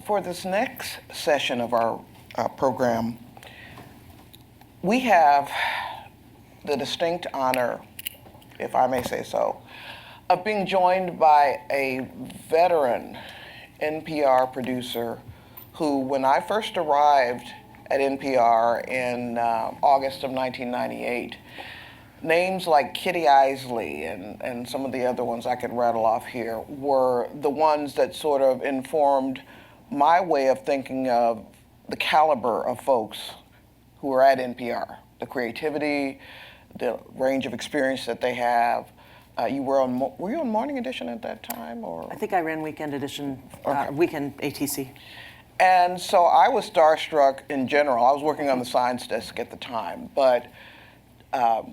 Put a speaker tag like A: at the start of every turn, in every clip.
A: for this next session of our program, we have the distinct honor, if I may say so, of being joined by a veteran NPR producer who, when I first arrived at NPR in August of 1998, names like Kitty Eisele and some of the other ones I could rattle off here were the ones that sort of informed my way of thinking of the caliber of folks who are at NPR, the creativity, the range of experience that they have. Were you on Morning Edition at that time, or?
B: I think I ran Weekend Edition,
A: Okay.
B: Weekend ATC.
A: And so I was starstruck in general. I was working on the science desk at the time, but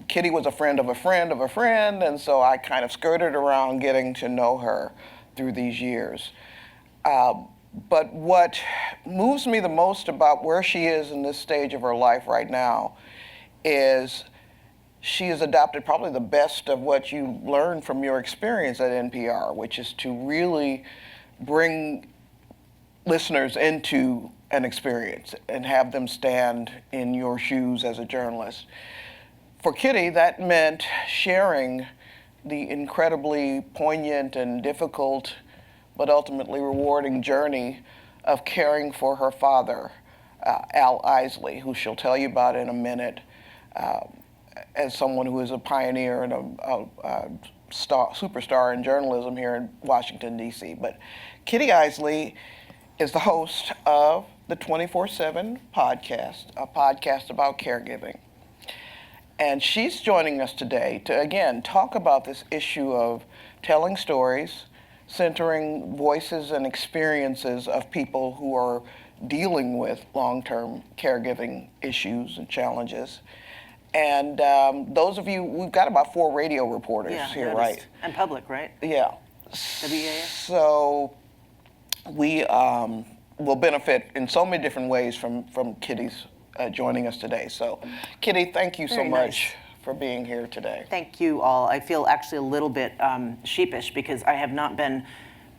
A: Kitty was a friend of a friend of a friend, and so I kind of skirted around getting to know her through these years. But what moves me the most about where she is in this stage of her life right now is she has adopted probably the best of what you learned from your experience at NPR, which is to really bring listeners into an experience and have them stand in your shoes as a journalist. For Kitty, that meant sharing the incredibly poignant and difficult, but ultimately rewarding journey of caring for her father, Al Eisley, who she'll tell you about in a minute, as someone who is a pioneer and a superstar in journalism here in Washington, D.C. But Kitty Eisele is the host of the 24/7 podcast, a podcast about caregiving. And she's joining us today to, again, talk about this issue of telling stories, centering voices and experiences of people who are dealing with long-term caregiving issues and challenges. And those of you, we've got about 4 radio reporters here, right?
B: And public, right?
A: Yeah.
B: WEAF.
A: So we will benefit in so many different ways from Kitty's joining us today. So, Kitty, thank you so much for being here today.
B: Thank you all. I feel actually a little bit sheepish because I have not been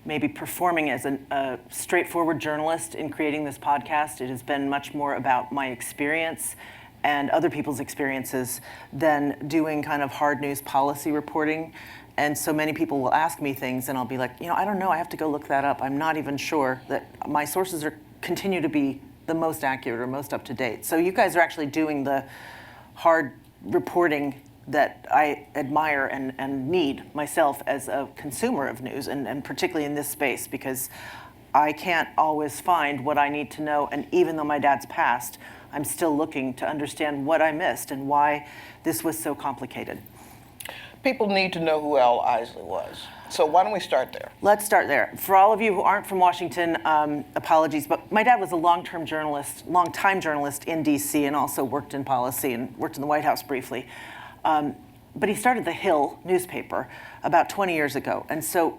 B: maybe performing as a straightforward journalist in creating this podcast. It has been much more about my experience and other people's experiences than doing kind of hard news policy reporting. And so many people will ask me things and I'll be like, I don't know, I have to go look that up. I'm not even sure that my sources continue to be the most accurate or most up to date. So you guys are actually doing the hard reporting that I admire and need myself as a consumer of news, and particularly in this space, because I can't always find what I need to know. And even though my dad's passed, I'm still looking to understand what I missed and why this was so complicated.
A: People need to know who Al Eisley was. So why don't we start there?
B: Let's start there. For all of you who aren't from Washington, apologies, but my dad was a long-time journalist in DC, and also worked in policy and worked in the White House briefly. But he started the Hill newspaper about 20 years ago. And so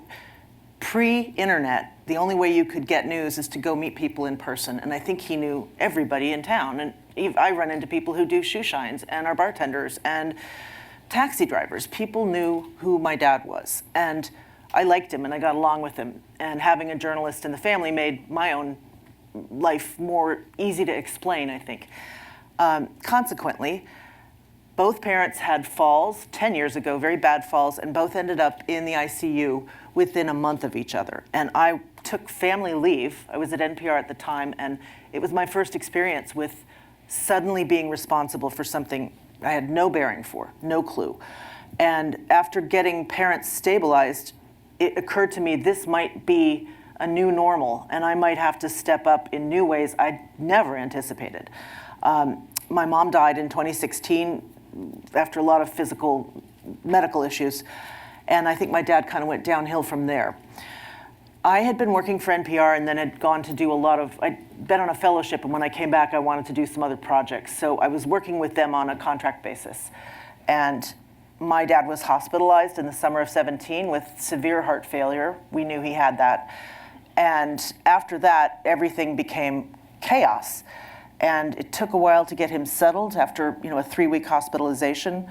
B: pre-internet, the only way you could get news is to go meet people in person. And I think he knew everybody in town. And I run into people who do shoe shines and are bartenders and taxi drivers. People knew who my dad was. And I liked him and I got along with him. And having a journalist in the family made my own life more easy to explain, I think. Consequently, both parents had falls 10 years ago, very bad falls, and both ended up in the ICU within a month of each other. And I took family leave. I was at NPR at the time, and it was my first experience with suddenly being responsible for something I had no bearing for, no clue. And after getting parents stabilized, it occurred to me this might be a new normal, and I might have to step up in new ways I'd never anticipated. My mom died in 2016 after a lot of medical issues, and I think my dad kind of went downhill from there. I had been working for NPR and then had gone to do I'd been on a fellowship, and when I came back, I wanted to do some other projects. So I was working with them on a contract basis. And my dad was hospitalized in the summer of 17 with severe heart failure. We knew he had that. And after that, everything became chaos. And it took a while to get him settled after, a 3-week hospitalization.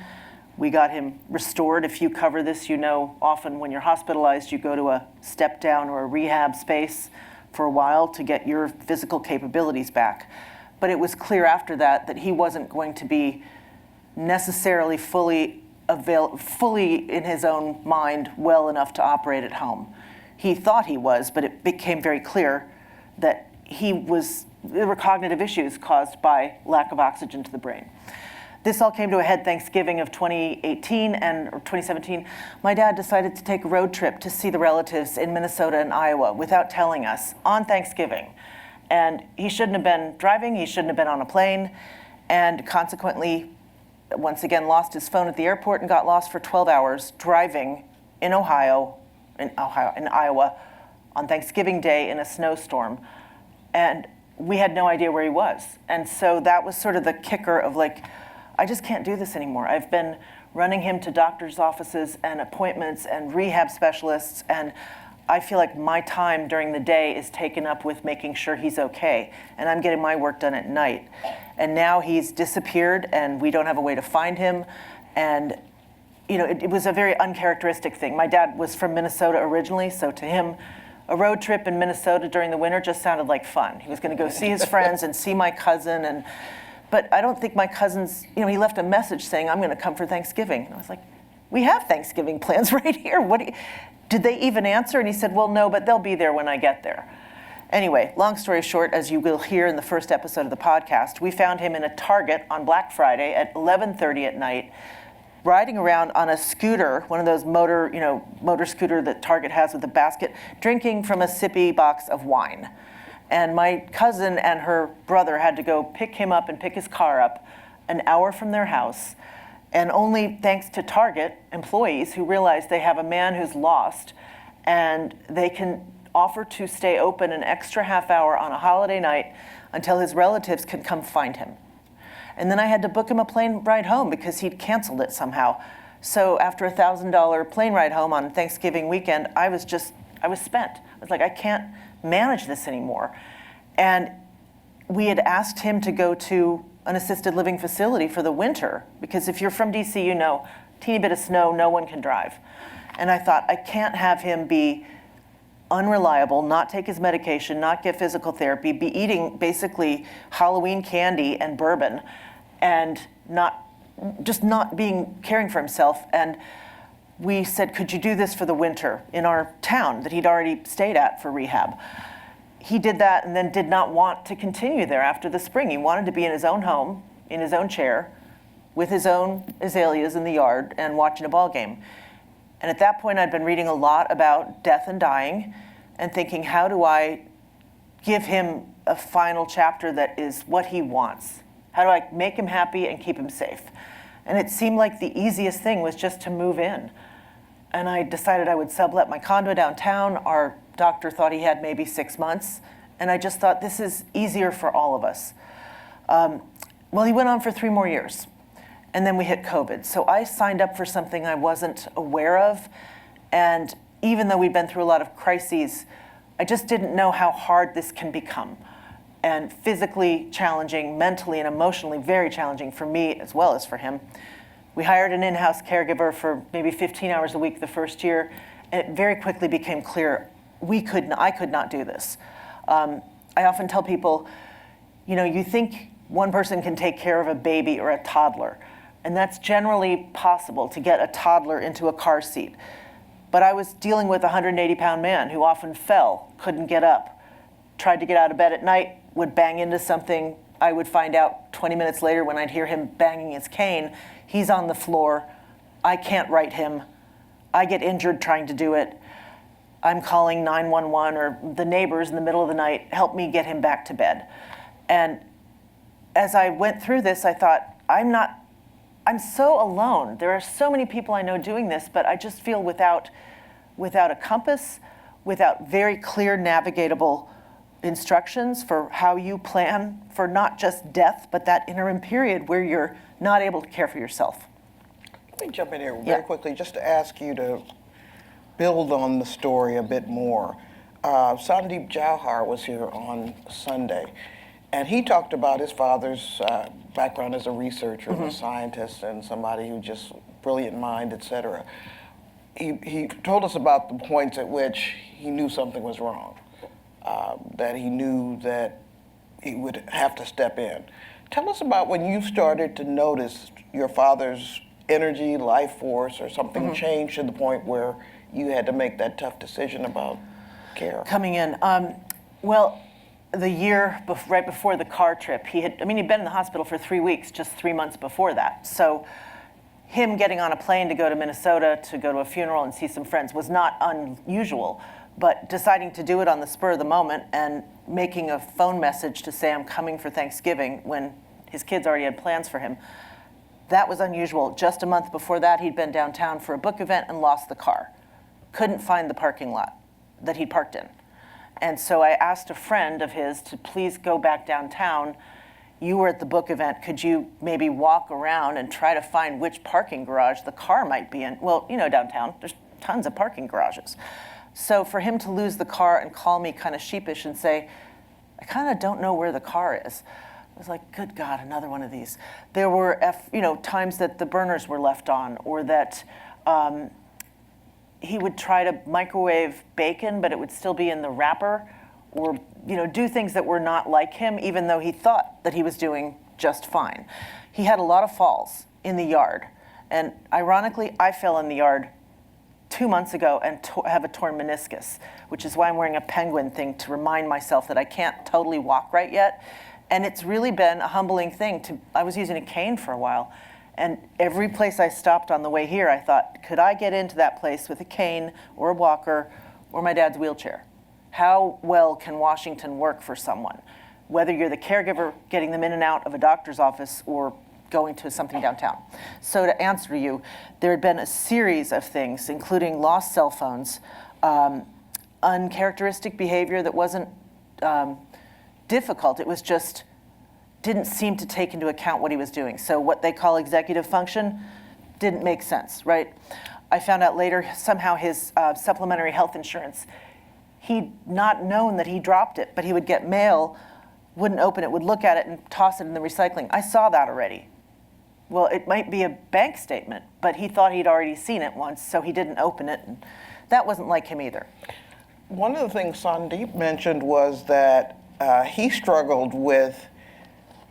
B: We got him restored. If you cover this, often when you're hospitalized, you go to a step down or a rehab space for a while to get your physical capabilities back. But it was clear after that that he wasn't going to be necessarily fully in his own mind well enough to operate at home. He thought he was, but it became very clear that there were cognitive issues caused by lack of oxygen to the brain. This all came to a head Thanksgiving of 2018 or 2017. My dad decided to take a road trip to see the relatives in Minnesota and Iowa without telling us on Thanksgiving. And he shouldn't have been driving, he shouldn't have been on a plane, and consequently, once again, lost his phone at the airport and got lost for 12 hours driving in Iowa on Thanksgiving Day in a snowstorm. And we had no idea where he was. And so that was sort of the kicker of like, I just can't do this anymore. I've been running him to doctor's offices and appointments and rehab specialists, and I feel like my time during the day is taken up with making sure he's okay, and I'm getting my work done at night. And now he's disappeared, and we don't have a way to find him. And it was a very uncharacteristic thing. My dad was from Minnesota originally, so to him, a road trip in Minnesota during the winter just sounded like fun. He was going to go see his friends and see my cousin, but I don't think my cousins, he left a message saying, I'm going to come for Thanksgiving. And I was like, we have Thanksgiving plans right here. Did they even answer? And he said, well, no, but they'll be there when I get there. Anyway, long story short, as you will hear in the first episode of the podcast, we found him in a Target on Black Friday at 11:30 at night, riding around on a scooter, one of those motor scooter that Target has with a basket, drinking from a sippy box of wine. And my cousin and her brother had to go pick him up and pick his car up an hour from their house. And only thanks to Target employees who realize they have a man who's lost and they can offer to stay open an extra half hour on a holiday night until his relatives can come find him. And then I had to book him a plane ride home because he'd canceled it somehow. So after a $1,000 plane ride home on Thanksgiving weekend, I was spent. I was like, I can't manage this anymore. And we had asked him to go to an assisted living facility for the winter, because if you're from DC, teeny bit of snow, no one can drive. And I thought, I can't have him be unreliable, not take his medication, not get physical therapy, be eating basically Halloween candy and bourbon, and not caring for himself. And we said, could you do this for the winter in our town that he'd already stayed at for rehab? He did that and then did not want to continue there after the spring. He wanted to be in his own home, in his own chair, with his own azaleas in the yard and watching a ball game. And at that point, I'd been reading a lot about death and dying and thinking, how do I give him a final chapter that is what he wants? How do I make him happy and keep him safe? And it seemed like the easiest thing was just to move in. And I decided I would sublet my condo downtown. Our doctor thought he had maybe 6 months. And I just thought, this is easier for all of us. Well, he went on for 3 more years. And then we hit COVID. So I signed up for something I wasn't aware of. And even though we'd been through a lot of crises, I just didn't know how hard this can become. And physically challenging, mentally and emotionally very challenging for me as well as for him. We hired an in-house caregiver for maybe 15 hours a week the first year, and it very quickly became clear I could not do this. I often tell people, you think one person can take care of a baby or a toddler, and that's generally possible to get a toddler into a car seat. But I was dealing with a 180-pound man who often fell, couldn't get up, tried to get out of bed at night, would bang into something. I would find out 20 minutes later when I'd hear him banging his cane, he's on the floor. I can't right him. I get injured trying to do it. I'm calling 911 or the neighbors in the middle of the night, help me get him back to bed. And as I went through this, I thought, I'm so alone. There are so many people I know doing this, but I just feel without a compass, without very clear navigatable instructions for how you plan for not just death, but that interim period where you're not able to care for yourself.
A: Let me jump in here very quickly just to ask you to build on the story a bit more. Sandep Jaar was here on Sunday, and he talked about his father's background as a researcher, a scientist, and somebody who just brilliant mind, etc. He told us about the points at which he knew something was wrong. that he knew that he would have to step in. Tell us about when you started to notice your father's energy, life force, or something changed to the point where you had to make that tough decision about care.
B: Coming in. Well, the year right before the car trip, he'd been in the hospital for 3 weeks, just 3 months before that. So him getting on a plane to go to Minnesota to go to a funeral and see some friends was not unusual, but deciding to do it on the spur of the moment and making a phone message to say I'm coming for Thanksgiving when his kids already had plans for him, that was unusual. Just a month before that, he'd been downtown for a book event and lost the car. Couldn't find the parking lot that he'd parked in. And so I asked a friend of his to please go back downtown. You were at the book event. Could you maybe walk around and try to find which parking garage the car might be in? Well, downtown, there's tons of parking garages. So for him to lose the car and call me kind of sheepish and say, I kind of don't know where the car is. I was like, good God, another one of these. There were times that the burners were left on, or that he would try to microwave bacon, but it would still be in the wrapper, or do things that were not like him, even though he thought that he was doing just fine. He had a lot of falls in the yard, and ironically, I fell in the yard 2 months ago and have a torn meniscus, which is why I'm wearing a penguin thing to remind myself that I can't totally walk right yet. And it's really been a humbling thing. I was using a cane for a while, and every place I stopped on the way here, I thought, could I get into that place with a cane or a walker or my dad's wheelchair? How well can Washington work for someone? Whether you're the caregiver getting them in and out of a doctor's office or going to something downtown. So to answer you, there had been a series of things, including lost cell phones, uncharacteristic behavior that wasn't difficult. It was just didn't seem to take into account what he was doing. So what they call executive function didn't make sense, right? I found out later somehow his supplementary health insurance, he'd not known that he dropped it, but he would get mail, wouldn't open it, would look at it and toss it in the recycling. I saw that already. Well, it might be a bank statement, but he thought he'd already seen it once, so he didn't open it. And that wasn't like him either.
A: One of the things Sandep mentioned was that he struggled with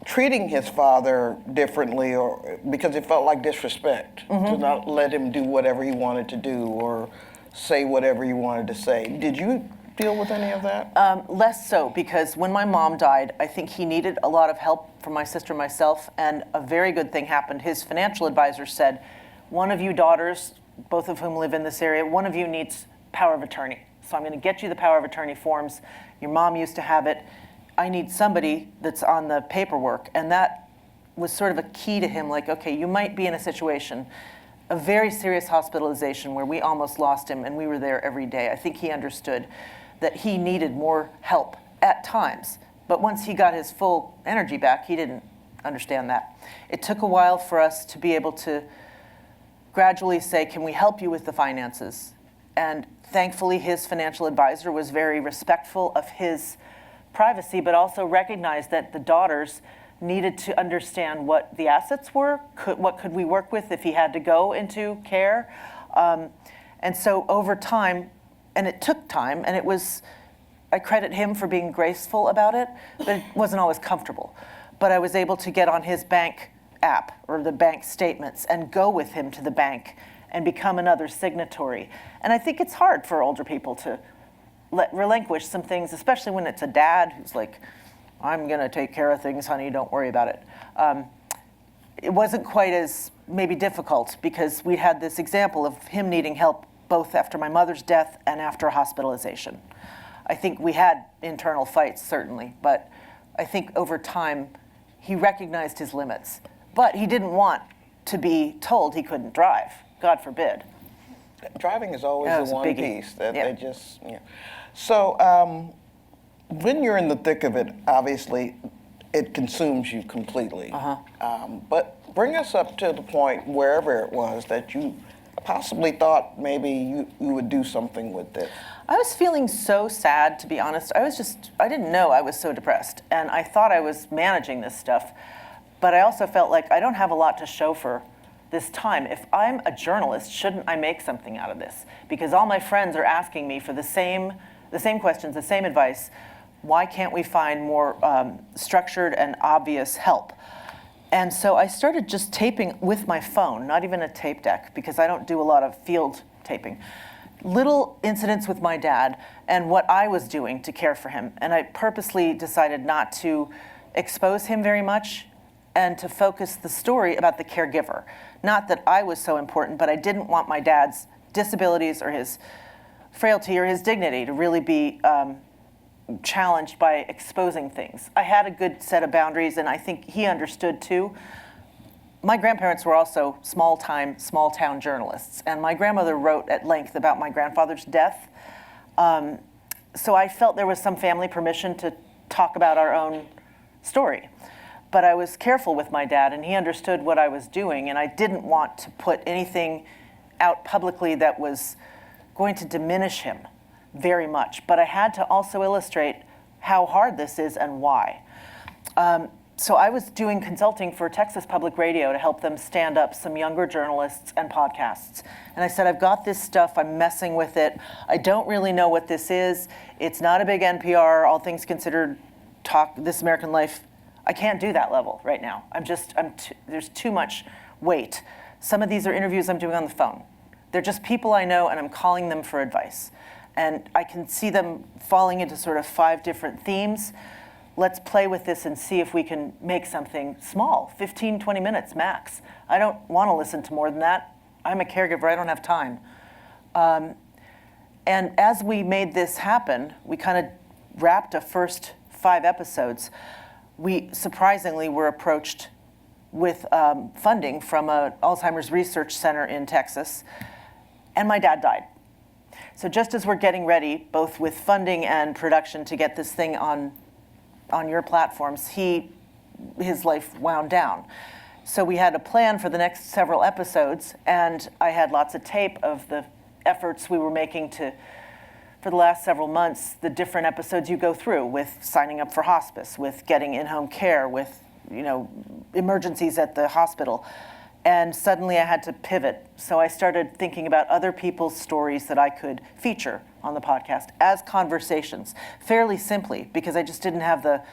A: treating his father differently, or because it felt like disrespect to not let him do whatever he wanted to do or say whatever he wanted to say. Did you deal with any of that?
B: Less so, because when my mom died, I think he needed a lot of help from my sister and myself, and a very good thing happened. His financial advisor said, one of you daughters, both of whom live in this area, one of you needs power of attorney. So I'm going to get you the power of attorney forms. Your mom used to have it. I need somebody that's on the paperwork. And that was sort of a key to him, like, okay, you might be in a situation, a very serious hospitalization where we almost lost him, and we were there every day. I think he understood that he needed more help at times. But once he got his full energy back, he didn't understand that. It took a while for us to be able to gradually say, can we help you with the finances? And thankfully, his financial advisor was very respectful of his privacy, but also recognized that the daughters needed to understand what the assets were, what could we work with if he had to go into care. And so over time, and it took time, and I credit him for being graceful about it, but it wasn't always comfortable. But I was able to get on his bank app or the bank statements and go with him to the bank and become another signatory. And I think it's hard for older people to relinquish some things, especially when it's a dad who's like, I'm gonna take care of things, honey, don't worry about it. It wasn't quite as maybe difficult because we had this example of him needing help both after my mother's death and after hospitalization. I think we had internal fights, certainly, but I think over time, he recognized his limits. But he didn't want to be told he couldn't drive, God forbid.
A: Driving is always the one piece that they just, So when you're in the thick of it, obviously, it consumes you completely. But bring us up to the point, wherever it was, that you possibly thought maybe you would do something with it.
B: I was feeling so sad, to be honest. I didn't know I was so depressed. And I thought I was managing this stuff. But I also felt like I don't have a lot to show for this time. If I'm a journalist, shouldn't I make something out of this? Because all my friends are asking me for the same the same questions, the same advice. Why can't we find more structured and obvious help? And so I started just taping with my phone, not even a tape deck, because I don't do a lot of field taping. Little incidents with my dad and what I was doing to care for him. And I purposely decided not to expose him very much and to focus the story about the caregiver. Not that I was so important, but I didn't want my dad's disabilities or his frailty or his dignity to really be challenged by exposing things. I had a good set of boundaries, and I think he understood too. My grandparents were also small-time, small-town journalists, and my grandmother wrote at length about my grandfather's death. So I felt there was some family permission to talk about our own story. But I was careful with my dad, and he understood what I was doing, and I didn't want to put anything out publicly that was going to diminish him very much. But I had to also illustrate how hard this is and why. So I was doing consulting for Texas Public Radio to help them stand up some younger journalists and podcasts. And I said, I've got this stuff, I'm messing with it. I don't really know what this is. It's not a big NPR, all things considered, talk, This American Life. I can't do that level right now. There's too much weight. Some of these are interviews I'm doing on the phone. They're just people I know, and I'm calling them for advice. And I can see them falling into sort of 5 different themes. Let's play with this and see if we can make something small, 15, 20 minutes max. I don't want to listen to more than that. I'm a caregiver, I don't have time. And as we made this happen, we kind of wrapped a first 5 episodes. We surprisingly were approached with funding from an Alzheimer's research center in Texas, and my dad died. So just as we're getting ready, both with funding and production, to get this thing on your platforms, his life wound down. So we had a plan for the next several episodes, and I had lots of tape of the efforts we were making for the last several months, the different episodes you go through with signing up for hospice, with getting in-home care, with emergencies at the hospital. And suddenly I had to pivot. So I started thinking about other people's stories that I could feature on the podcast as conversations, fairly simply, because I just didn't have the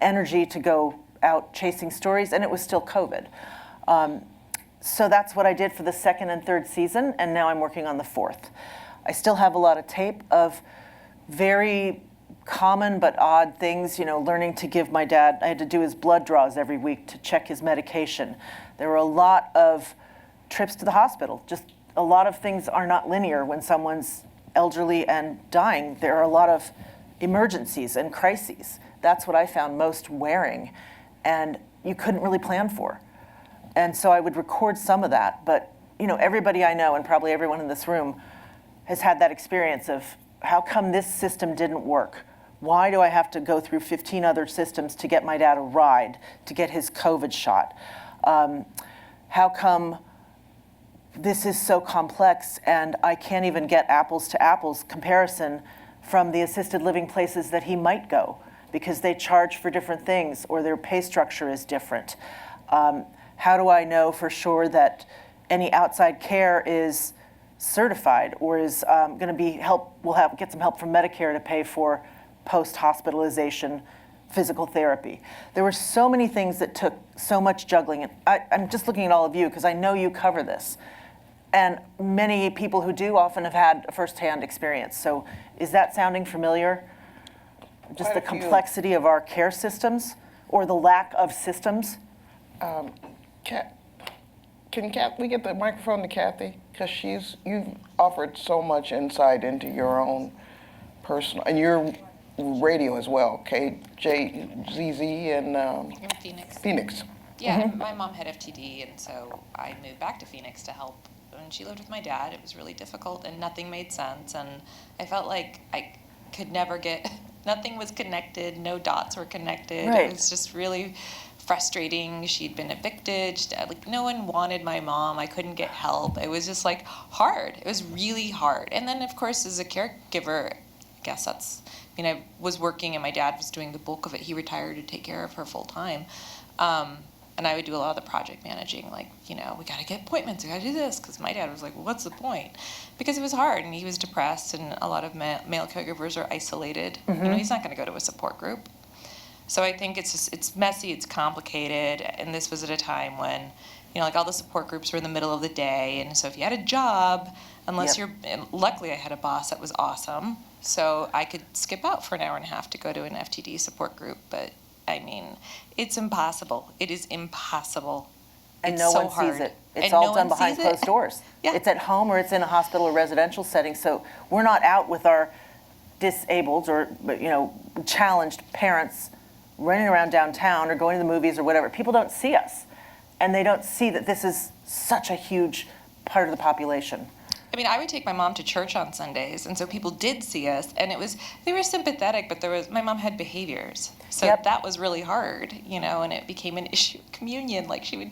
B: energy to go out chasing stories, and it was still COVID. So that's what I did for the 2nd and 3rd season, and now I'm working on the 4th. I still have a lot of tape of very common but odd things, learning to give my dad, I had to do his blood draws every week to check his medication. There were a lot of trips to the hospital. Just a lot of things are not linear when someone's elderly and dying. There are a lot of emergencies and crises. That's what I found most wearing, and you couldn't really plan for. And so I would record some of that, but everybody I know, and probably everyone in this room, has had that experience of, how come this system didn't work? Why do I have to go through 15 other systems to get my dad a ride, to get his COVID shot? How come this is so complex and I can't even get apples to apples comparison from the assisted living places that he might go because they charge for different things or their pay structure is different? How do I know for sure that any outside care is certified or is going to be get some help from Medicare to pay for post-hospitalization physical therapy? There were so many things that took so much juggling. And I'm just looking at all of you because I know you cover this. And many people who do often have had a firsthand experience. So is that sounding familiar? Just the complexity of our care systems or the lack of systems?
A: Can we get the microphone to Kathy? Because you've offered so much insight into your own personal, and your radio as well, KJZZ and
C: Phoenix.
A: Phoenix.
C: Yeah, my mom had FTD, and so I moved back to Phoenix to help. When she lived with my dad, it was really difficult, and nothing made sense, and I felt like I could never nothing was connected, no dots were connected.
B: Right.
C: It was just really frustrating. She'd been evicted. No one wanted my mom. I couldn't get help. It was just hard. It was really hard. And then, of course, as a caregiver, I guess I was working and my dad was doing the bulk of it. He retired to take care of her full time. And I would do a lot of the project managing, like, we got to get appointments, we got to do this, because my dad was like, well, what's the point? Because it was hard, and he was depressed, and a lot of male caregivers are isolated. He's not going to go to a support group. So I think it's messy, it's complicated, and this was at a time when, like all the support groups were in the middle of the day, and so if you had a job, and luckily I had a boss that was awesome, so I could skip out for an hour and a half to go to an FTD support group, but I mean, it's impossible. It is impossible.
B: And
C: it's
B: no
C: so
B: one
C: hard.
B: sees it. It's
C: And
B: all
C: no
B: done
C: one
B: behind
C: sees it.
B: closed doors.
C: Yeah.
B: It's at home or it's in a hospital or residential setting. So we're not out with our disabled or challenged parents running around downtown or going to the movies or whatever. People don't see us, and they don't see that this is such a huge part of the population.
C: I mean, I would take my mom to church on Sundays, and so people did see us, and they were sympathetic, but my mom had behaviors, so that was really hard, and it became an issue. Communion, like she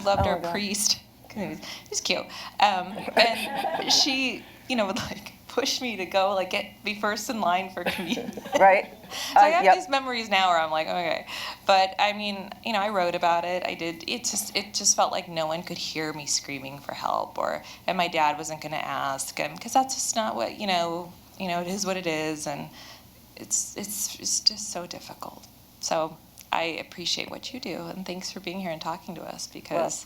C: loved our priest. He was cute, and she, would like push me to go be first in line for communion.
B: Right.
C: So I have these memories now where I'm like, okay, but I mean, I wrote about it. I did. It just felt like no one could hear me screaming for help, and my dad wasn't going to ask, because that's just not what it is what it is, and it's just so difficult. So I appreciate what you do, and thanks for being here and talking to us, because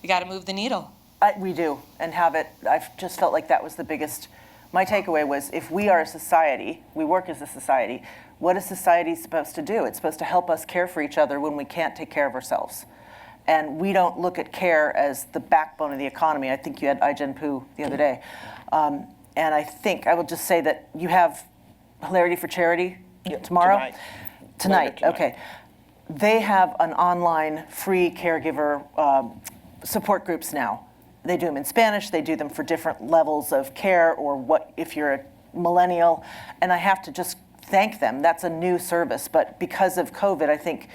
C: we got to move the needle.
B: We do, and have it. I've just felt like that was the biggest. My takeaway was, if we are a society, we work as a society, what is society supposed to do? It's supposed to help us care for each other when we can't take care of ourselves. And we don't look at care as the backbone of the economy. I think you had Ai-jen Poo the other day. And I think, I will just say that you have Hilarity for Charity tomorrow? Tonight, okay. They have an online free caregiver support groups now. They do them in Spanish, they do them for different levels of care, or what if you're a millennial, and I have to just thank them. That's a new service, but because of COVID, I think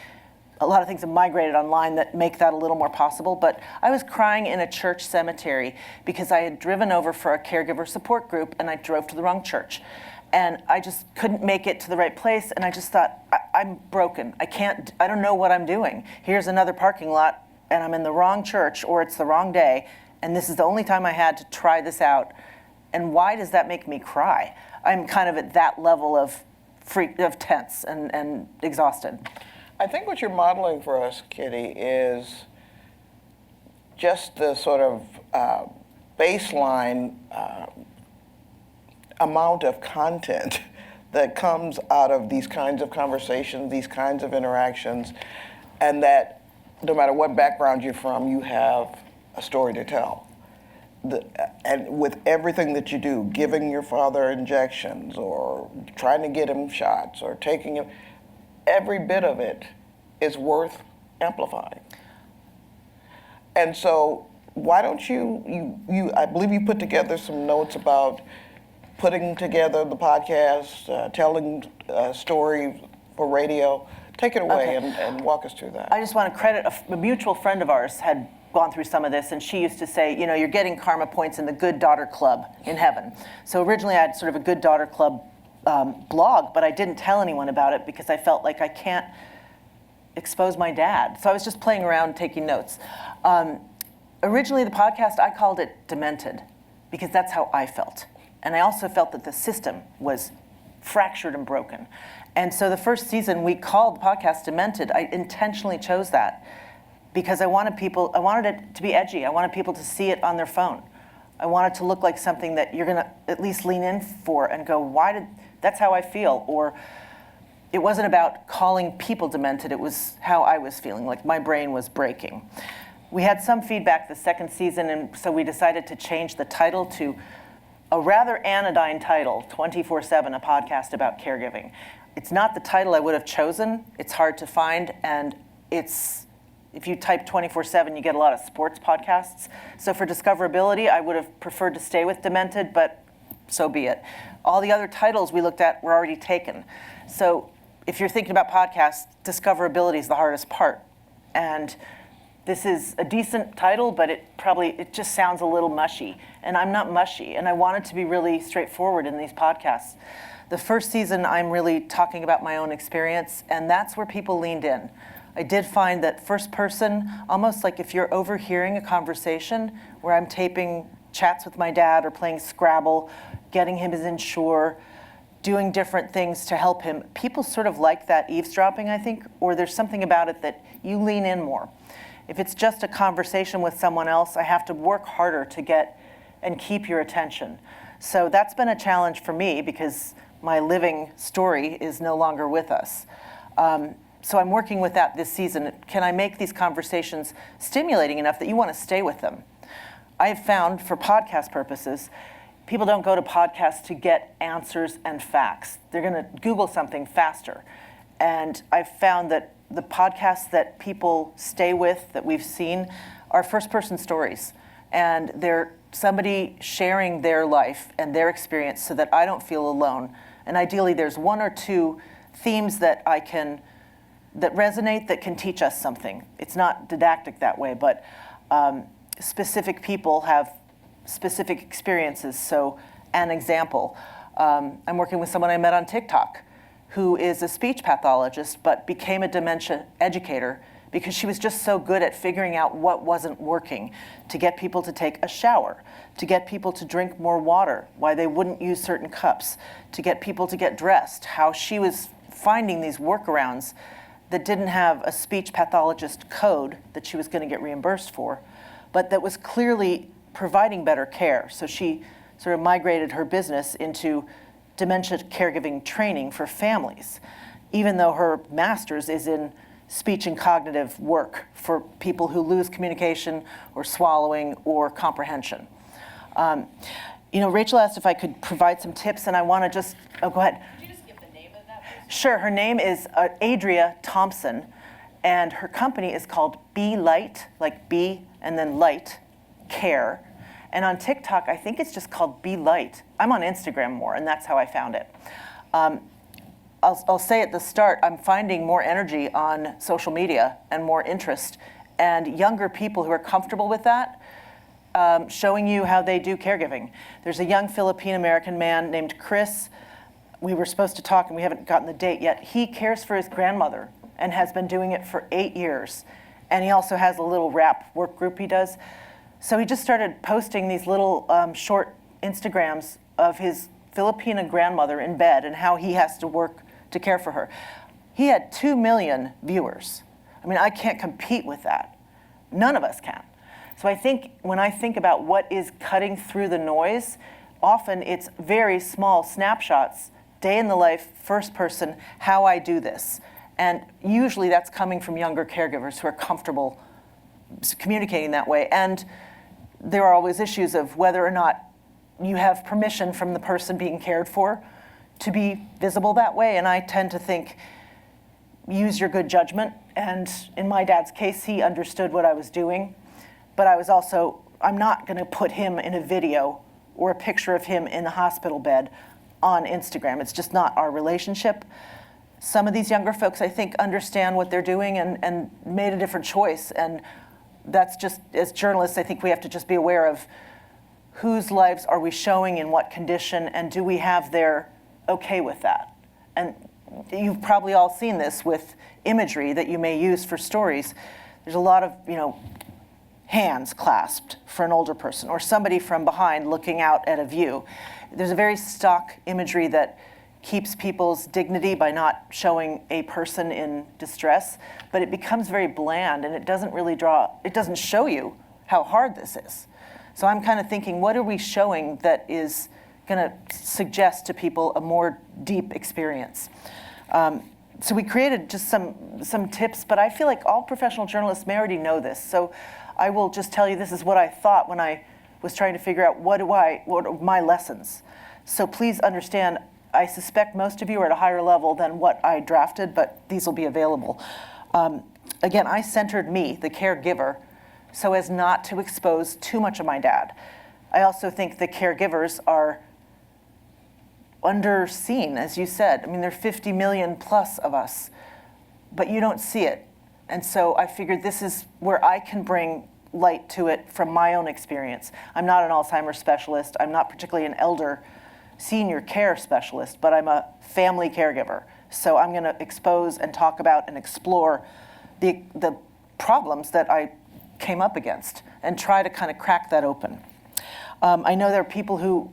B: a lot of things have migrated online that make that a little more possible. But I was crying in a church cemetery because I had driven over for a caregiver support group, and I drove to the wrong church. And I just couldn't make it to the right place, and I just thought, I'm broken. I don't know what I'm doing. Here's another parking lot, and I'm in the wrong church, or it's the wrong day, and this is the only time I had to try this out. And why does that make me cry? I'm kind of at that level of tense and exhausted.
A: I think what you're modeling for us, Kitty, is just the sort of baseline amount of content that comes out of these kinds of conversations, these kinds of interactions, and that no matter what background you're from, you have a story to tell. And with everything that you do, giving your father injections or trying to get him shots or taking him, every bit of it is worth amplifying. And so why don't you I believe you put together some notes about putting together the podcast, telling a story for radio. Take it away and walk us through that.
B: I just want to credit a mutual friend of ours had gone through some of this, and she used to say, you're getting karma points in the Good Daughter Club in heaven. So originally I had sort of a Good Daughter Club blog, but I didn't tell anyone about it because I felt like I can't expose my dad. So I was just playing around taking notes. Originally the podcast, I called it Demented because that's how I felt. And I also felt that the system was fractured and broken. And so the first season we called the podcast Demented. I intentionally chose that because I wanted it to be edgy. I wanted people to see it on their phone. I wanted to look like something that you're gonna at least lean in for and go, that's how I feel. Or it wasn't about calling people demented, it was how I was feeling, like my brain was breaking. We had some feedback the second season, and so we decided to change the title to a rather anodyne title, 24/7, a podcast about caregiving. It's not the title I would have chosen. It's hard to find, and if you type 24/7, you get a lot of sports podcasts. So for discoverability, I would have preferred to stay with Demented, but so be it. All the other titles we looked at were already taken. So if you're thinking about podcasts, discoverability is the hardest part. And this is a decent title, but it just sounds a little mushy. And I'm not mushy, and I want it to be really straightforward in these podcasts. The first season, I'm really talking about my own experience, and that's where people leaned in. I did find that first person, almost like if you're overhearing a conversation where I'm taping chats with my dad or playing Scrabble, getting him his insure, doing different things to help him, people sort of like that eavesdropping, I think, or there's something about it that you lean in more. If it's just a conversation with someone else, I have to work harder to get and keep your attention. So that's been a challenge for me because my living story is no longer with us. So I'm working with that this season. Can I make these conversations stimulating enough that you want to stay with them? I have found, for podcast purposes, people don't go to podcasts to get answers and facts. They're going to Google something faster. And I've found that the podcasts that people stay with, that we've seen, are first-person stories. And they're somebody sharing their life and their experience so that I don't feel alone. And ideally, there's one or two themes that that resonate, that can teach us something. It's not didactic that way, but specific people have specific experiences. So, an example, I'm working with someone I met on TikTok who is a speech pathologist but became a dementia educator because she was just so good at figuring out what wasn't working, to get people to take a shower, to get people to drink more water, why they wouldn't use certain cups, to get people to get dressed, how she was finding these workarounds that didn't have a speech pathologist code that she was going to get reimbursed for, but that was clearly providing better care. So she sort of migrated her business into dementia caregiving training for families, even though her master's is in speech and cognitive work for people who lose communication or swallowing or comprehension. Rachel asked if I could provide some tips, and I want to just, go ahead.
C: Could you just give the name of that person?
B: Sure, her name is Adria Thompson, and her company is called Be Light, like Be and then Light, Care. And on TikTok, I think it's just called Be Light. I'm on Instagram more, and that's how I found it. I'll say at the start, I'm finding more energy on social media and more interest, and younger people who are comfortable with that, showing you how they do caregiving. There's a young Filipino-American man named Chris. We were supposed to talk, and we haven't gotten the date yet. He cares for his grandmother and has been doing it for 8 years. And he also has a little rap work group he does. So he just started posting these little short Instagrams of his Filipino grandmother in bed and how he has to work to care for her. He had 2 million viewers. I mean, I can't compete with that. None of us can. So I think when I think about what is cutting through the noise, often it's very small snapshots, day in the life, first person, how I do this. And usually that's coming from younger caregivers who are comfortable communicating that way. And there are always issues of whether or not you have permission from the person being cared for to be visible that way. And I tend to think, use your good judgment. And in my dad's case, he understood what I was doing. But I'm not going to put him in a video or a picture of him in the hospital bed on Instagram. It's just not our relationship. Some of these younger folks, I think, understand what they're doing and made a different choice. And that's just, as journalists, I think we have to just be aware of whose lives are we showing in what condition, and do we have their okay with that? And you've probably all seen this with imagery that you may use for stories. There's a lot of, hands clasped for an older person, or somebody from behind looking out at a view. There's a very stock imagery that keeps people's dignity by not showing a person in distress, but it becomes very bland, and it doesn't show you how hard this is. So I'm kind of thinking, what are we showing that is going to suggest to people a more deep experience? So we created just some tips, but I feel like all professional journalists may already know this. So I will just tell you, this is what I thought when I was trying to figure out what are my lessons. So please understand, I suspect most of you are at a higher level than what I drafted, but these will be available. Again, I centered me, the caregiver, so as not to expose too much of my dad. I also think the caregivers are underseen, as you said. I mean, there are 50 million plus of us, but you don't see it. And so I figured this is where I can bring light to it from my own experience. I'm not an Alzheimer's specialist. I'm not particularly an elder senior care specialist, but I'm a family caregiver. So I'm going to expose and talk about and explore the problems that I came up against and try to kind of crack that open. I know there are people who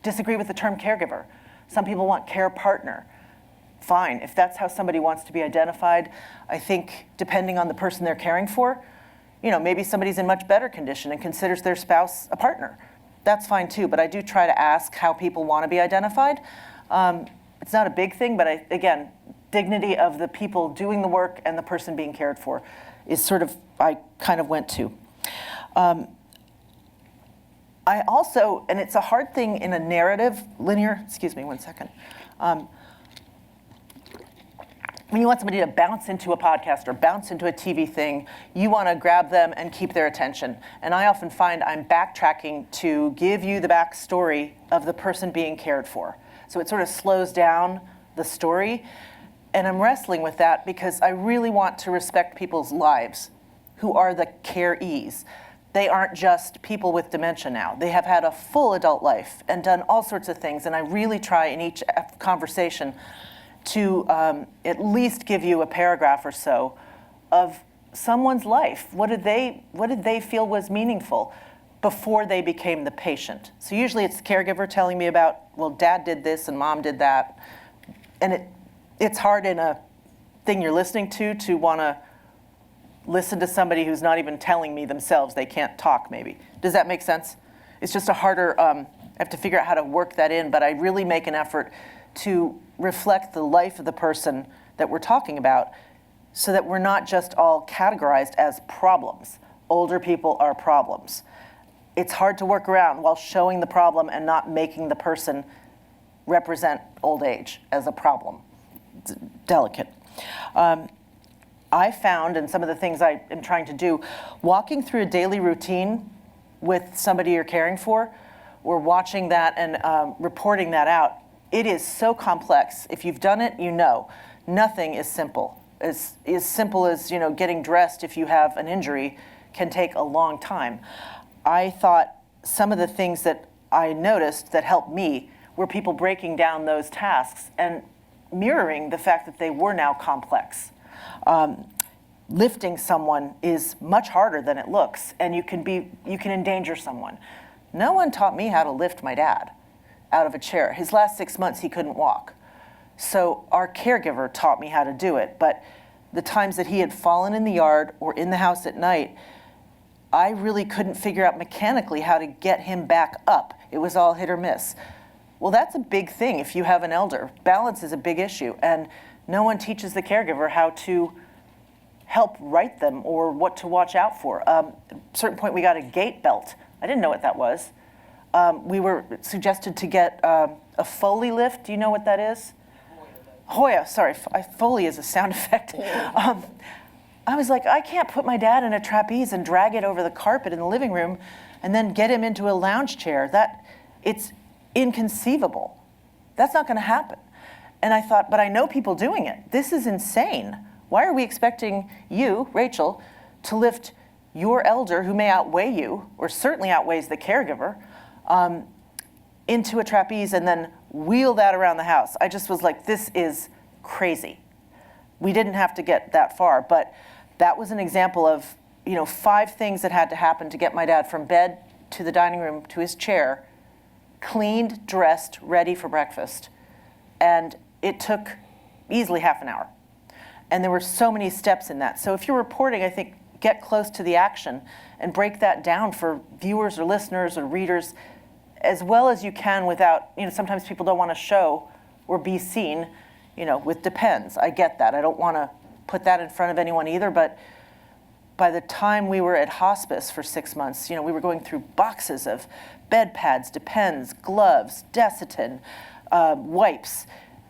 B: disagree with the term caregiver. Some people want care partner. Fine, if that's how somebody wants to be identified. I think depending on the person they're caring for, maybe somebody's in much better condition and considers their spouse a partner. That's fine too, but I do try to ask how people want to be identified. It's not a big thing, but again, dignity of the people doing the work and the person being cared for is sort of, I kind of went to. I also, and it's a hard thing in a narrative, linear, excuse me one second. When you want somebody to bounce into a podcast or bounce into a TV thing, you want to grab them and keep their attention. And I often find I'm backtracking to give you the backstory of the person being cared for. So it sort of slows down the story. And I'm wrestling with that because I really want to respect people's lives who are the carees. They aren't just people with dementia now. They have had a full adult life and done all sorts of things. And I really try in each conversation to at least give you a paragraph or so of someone's life. What did they feel was meaningful before they became the patient? So usually it's the caregiver telling me about, well, dad did this and mom did that. And it's hard in a thing you're listening to want to listen to somebody who's not even telling me themselves. They can't talk, maybe. Does that make sense? It's just a harder, I have to figure out how to work that in, but I really make an effort to reflect the life of the person that we're talking about so that we're not just all categorized as problems. Older people are problems. It's hard to work around while showing the problem and not making the person represent old age as a problem. It's delicate. I found, and some of the things I am trying to do, walking through a daily routine with somebody you're caring for, or watching that and reporting that out, it is so complex. If you've done it, you know. Nothing is simple. As simple as getting dressed if you have an injury can take a long time. I thought some of the things that I noticed that helped me were people breaking down those tasks and mirroring the fact that they were now complex. Lifting someone is much harder than it looks, and you can endanger someone. No one taught me how to lift my dad out of a chair. His last 6 months, he couldn't walk. So our caregiver taught me how to do it, but the times that he had fallen in the yard or in the house at night, I really couldn't figure out mechanically how to get him back up. It was all hit or miss. Well, that's a big thing if you have an elder. Balance is a big issue, and no one teaches the caregiver how to help right them or what to watch out for. At a certain point, we got a gait belt. I didn't know what that was. We were suggested to get a Foley lift. Do you know what that is? Hoya, sorry. Foley is a sound effect. I was like, I can't put my dad in a trapeze and drag it over the carpet in the living room and then get him into a lounge chair. It's inconceivable. That's not going to happen. And I thought, but I know people doing it. This is insane. Why are we expecting you, Rachel, to lift your elder, who may outweigh you, or certainly outweighs the caregiver, into a trapeze and then wheel that around the house? I just was like, this is crazy. We didn't have to get that far, but that was an example of 5 things that had to happen to get my dad from bed to the dining room to his chair, cleaned, dressed, ready for breakfast. And it took easily half an hour. And there were so many steps in that. So if you're reporting, I think get close to the action and break that down for viewers or listeners or readers as well as you can without, sometimes people don't want to show or be seen, with depends. I get that. I don't want to put that in front of anyone either, but by the time we were at hospice for 6 months, we were going through boxes of bed pads, depends, gloves, Desitin, wipes,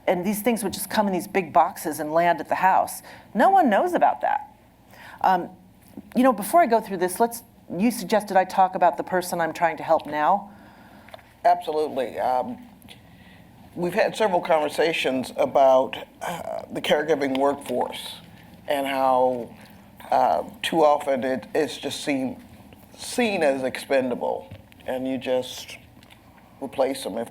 B: and these things would just come in these big boxes and land at the house. No one knows about that. Before I go through this, you suggested I talk about the person I'm trying to help now.
A: Absolutely. We've had several conversations about the caregiving workforce and how too often it's just seen as expendable, and you just replace them if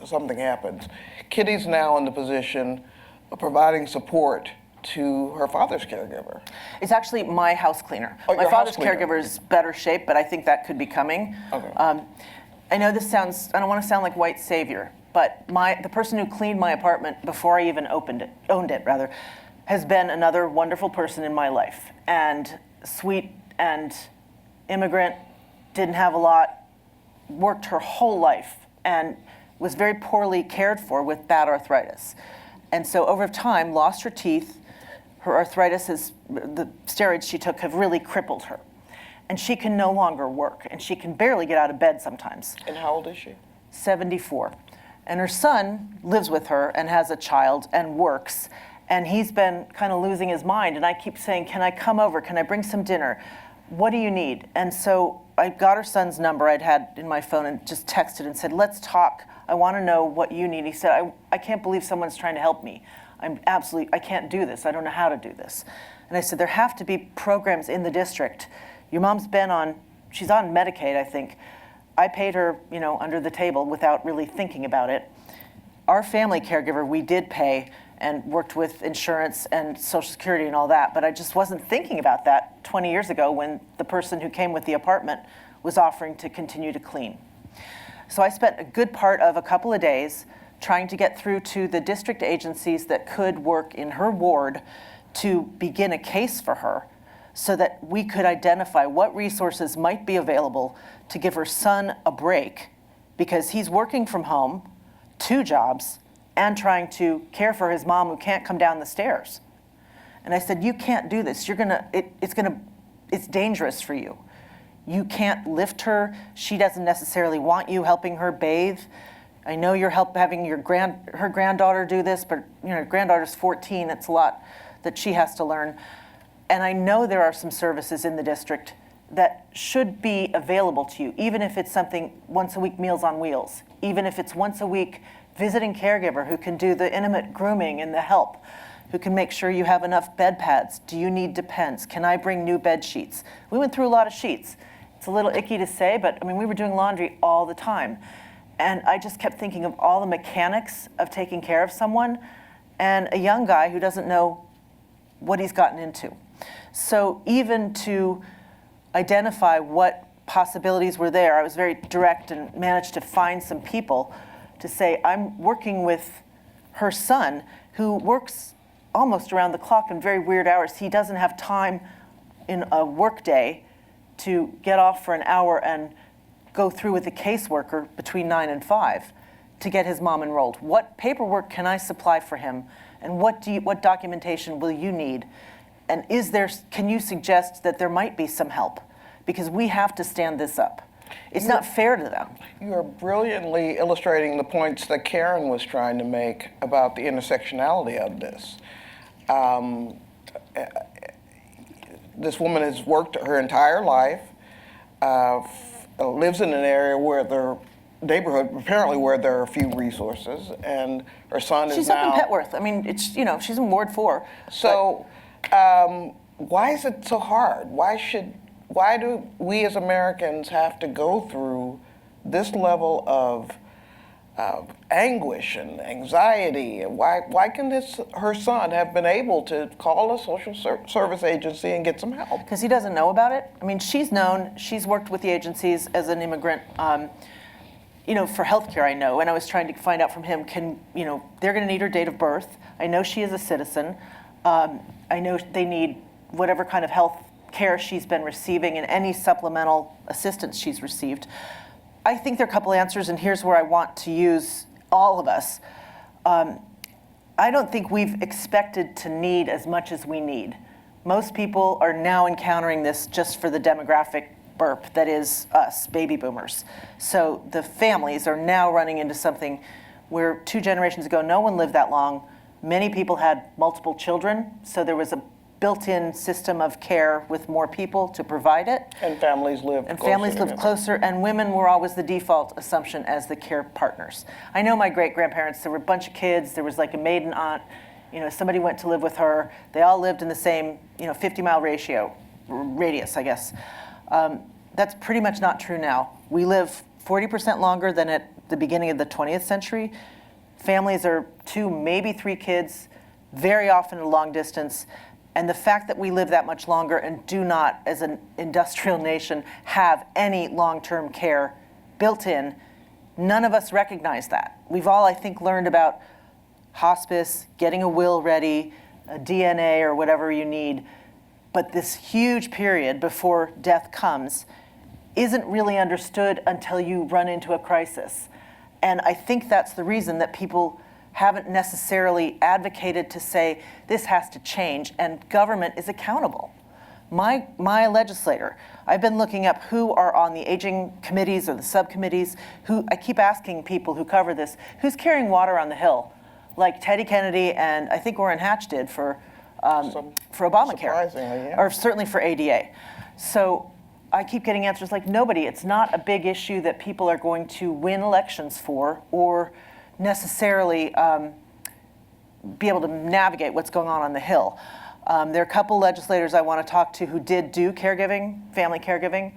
A: something happens. Kitty's now in the position of providing support to her father's caregiver?
B: It's actually my house cleaner.
A: Oh,
B: My
A: your
B: father's
A: house cleaner.
B: caregiver is better shape, but I think that could be coming.
A: Okay.
B: I know this sounds, I don't want to sound like white savior, but the person who cleaned my apartment before I even owned it, has been another wonderful person in my life. And sweet and immigrant, didn't have a lot, worked her whole life, and was very poorly cared for with bad arthritis. And so over time, lost her teeth. Her arthritis the steroids she took have really crippled her. And she can no longer work, and she can barely get out of bed sometimes.
A: And how old is she?
B: 74. And her son lives with her and has a child and works. And he's been kind of losing his mind. And I keep saying, can I come over? Can I bring some dinner? What do you need? And so I got her son's number I'd had in my phone and just texted and said, let's talk. I want to know what you need. He said, I can't believe someone's trying to help me. I can't do this. I don't know how to do this. And I said, there have to be programs in the district. Your mom's she's on Medicaid, I think. I paid her, under the table without really thinking about it. Our family caregiver, we did pay and worked with insurance and Social Security and all that, but I just wasn't thinking about that 20 years ago when the person who came with the apartment was offering to continue to clean. So I spent a good part of a couple of days trying to get through to the district agencies that could work in her ward to begin a case for her so that we could identify what resources might be available to give her son a break, because he's working from home, 2 jobs, and trying to care for his mom who can't come down the stairs. And I said, you can't do this. It's dangerous for you. You can't lift her. She doesn't necessarily want you helping her bathe. I know you're having her granddaughter do this, but her granddaughter's 14. It's a lot that she has to learn. And I know there are some services in the district that should be available to you, even if it's something once a week, Meals on Wheels, even if it's once a week, visiting caregiver who can do the intimate grooming and the help, who can make sure you have enough bed pads. Do you need Depends? Can I bring new bed sheets? We went through a lot of sheets. It's a little icky to say, but we were doing laundry all the time. And I just kept thinking of all the mechanics of taking care of someone and a young guy who doesn't know what he's gotten into. So even to identify what possibilities were there, I was very direct and managed to find some people to say, I'm working with her son who works almost around the clock in very weird hours. He doesn't have time in a work day to get off for an hour and go through with a caseworker between 9 and 5 to get his mom enrolled. What paperwork can I supply for him? And what documentation will you need? And can you suggest that there might be some help? Because we have to stand this up. It's not fair to them.
A: You're brilliantly illustrating the points that Karen was trying to make about the intersectionality of this. This woman has worked her entire life, lives in an area where neighborhood apparently where there are a few resources, and her son is now.
B: She's up in Petworth. She's in Ward 4.
A: So, why is it so hard? Why do we as Americans have to go through this level of anguish and anxiety? Why can her son have been able to call a social service agency and get some help?
B: Because he doesn't know about it. She's worked with the agencies as an immigrant, for healthcare, I know. And I was trying to find out from him, they're going to need her date of birth. I know she is a citizen. I know they need whatever kind of health care she's been receiving and any supplemental assistance she's received. I think there are a couple answers, and here's where I want to use all of us. I don't think we've expected to need as much as we need. Most people are now encountering this just for the demographic burp that is us, baby boomers. So the families are now running into something where 2 generations ago, no one lived that long. Many people had multiple children, so there was a built-in system of care with more people to provide it.
A: And families lived
B: closer, and women were always the default assumption as the care partners. I know my great-grandparents, there were a bunch of kids, there was like a maiden aunt, somebody went to live with her, they all lived in the same, 50-mile radius, I guess. That's pretty much not true now. We live 40% longer than at the beginning of the 20th century. Families are 2, maybe 3 kids. very often at a long distance. And the fact that we live that much longer and do not, as an industrial nation, have any long-term care built in, none of us recognize that. We've all, I think, learned about hospice, getting a will ready, a DNA or whatever you need. But this huge period before death comes isn't really understood until you run into a crisis. And I think that's the reason that people haven't necessarily advocated to say this has to change and government is accountable. My legislator, I've been looking up who are on the aging committees or the subcommittees, I keep asking people who cover this, who's carrying water on the Hill, like Teddy Kennedy and I think Orrin Hatch did for Obamacare,
A: yeah.
B: or certainly for ADA. So I keep getting answers like nobody. It's not a big issue that people are going to win elections for or necessarily be able to navigate what's going on the Hill. There are a couple legislators I want to talk to who did do caregiving, family caregiving.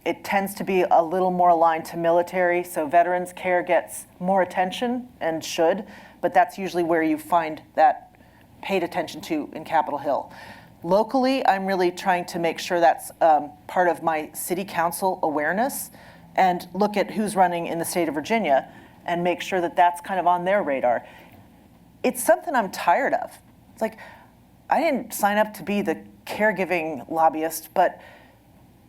B: It tends to be a little more aligned to military, so veterans care gets more attention and should, but that's usually where you find that paid attention to in Capitol Hill. Locally, I'm really trying to make sure that's part of my city council awareness and look at who's running in the state of Virginia and make sure that that's kind of on their radar. It's something I'm tired of. It's like, I didn't sign up to be the caregiving lobbyist,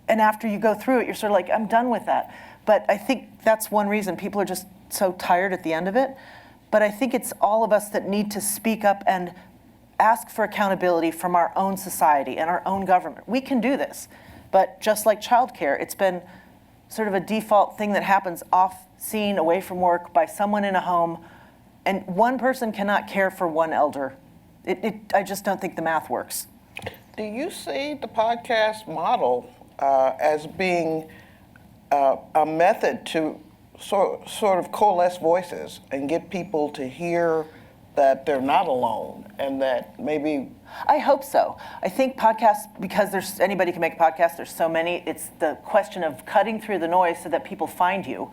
B: and after you go through it, you're sort of like, I'm done with that. But I think that's one reason people are just so tired at the end of it. But I think it's all of us that need to speak up and ask for accountability from our own society and our own government. We can do this. But just like childcare, it's been sort of a default thing that happens off scene, away from work, by someone in a home. And one person cannot care for one elder. I just don't think the math works.
A: Do you see the podcast model as being a method to sort of coalesce voices and get people to hear that they're not alone and that maybe...
B: I hope so. I think podcasts, because anybody can make a podcast, there's so many, it's the question of cutting through the noise so that people find you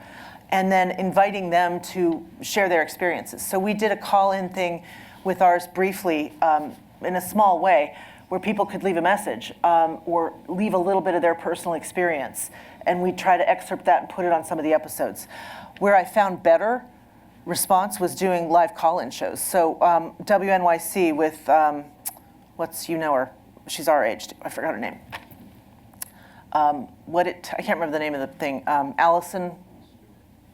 B: and then inviting them to share their experiences. So we did a call-in thing with ours briefly in a small way where people could leave a message or leave a little bit of their personal experience. And we try to excerpt that and put it on some of the episodes. Where I found better response was doing live call-in shows. So WNYC with, you know her, she's our age, I forgot her name. I can't remember the name of the thing, Allison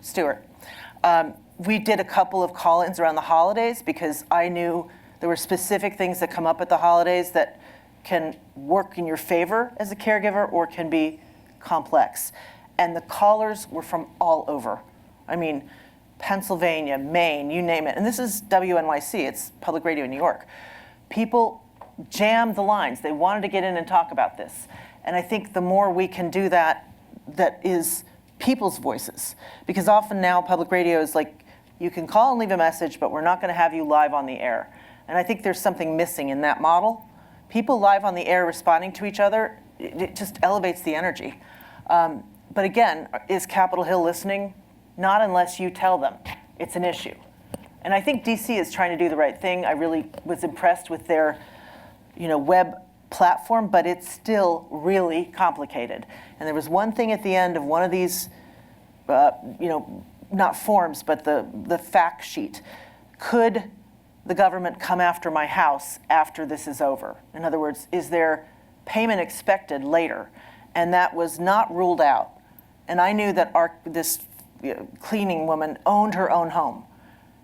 B: Stewart. We did a couple of call-ins around the holidays because I knew there were specific things that come up at the holidays that can work in your favor as a caregiver or can be complex. And the callers were from all over. I mean, Pennsylvania, Maine, you name it. And this is WNYC, it's public radio in New York. People jammed the lines. They wanted to get in and talk about this. And I think the more we can do that is people's voices. Because often now public radio is like, you can call and leave a message, but we're not going to have you live on the air. And I think there's something missing in that model. People live on the air responding to each other, it just elevates the energy. But again, is Capitol Hill listening? Not unless you tell them it's an issue. And I think DC is trying to do the right thing. I really was impressed with their web platform, but it's still really complicated. And there was one thing at the end of one of these, not forms, but the fact sheet. Could the government come after my house after this is over? In other words, is there payment expected later? And that was not ruled out. And I knew that this cleaning woman owned her own home.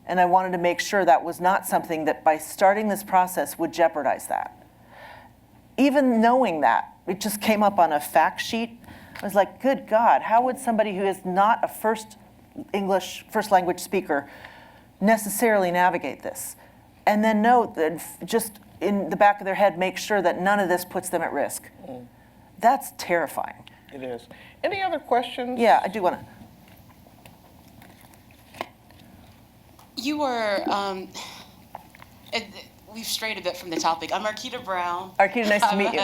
B: And I wanted to make sure that was not something that by starting this process would jeopardize that. Even knowing that, it just came up on a fact sheet. I was like, good God, how would somebody who is not a first language speaker necessarily navigate this? And then know that just in the back of their head, make sure that none of this puts them at risk. Mm. That's terrifying.
A: It is. Any other questions?
B: Yeah, I do want to.
D: You were, we've strayed a bit from the topic. I'm Arita Brown.
B: Arita, nice to meet you.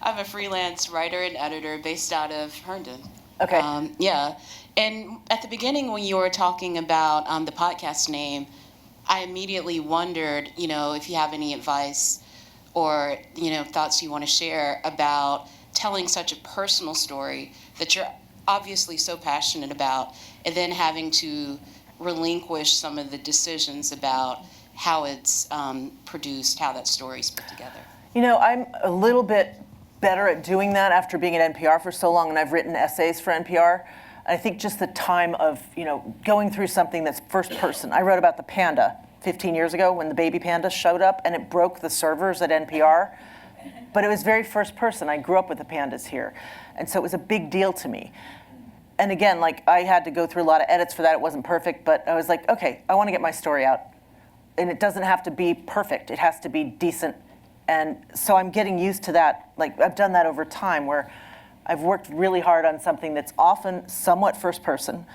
D: I'm a freelance writer and editor based out of Herndon.
B: Okay.
D: Yeah. And at the beginning when you were talking about the podcast name, I immediately wondered, if you have any advice or, thoughts you want to share about telling such a personal story that you're obviously so passionate about, and then having to relinquish some of the decisions about how it's produced, how that story's put together.
B: I'm a little bit better at doing that after being at NPR for so long, and I've written essays for NPR. I think just the time of, going through something that's first person. I wrote about the panda 15 years ago when the baby panda showed up, and it broke the servers at NPR. But it was very first person. I grew up with the pandas here. And so it was a big deal to me. And again, I had to go through a lot of edits for that. It wasn't perfect, but I was like, okay, I want to get my story out. And it doesn't have to be perfect. It has to be decent. And so I'm getting used to that. I've done that over time where I've worked really hard on something that's often somewhat first person,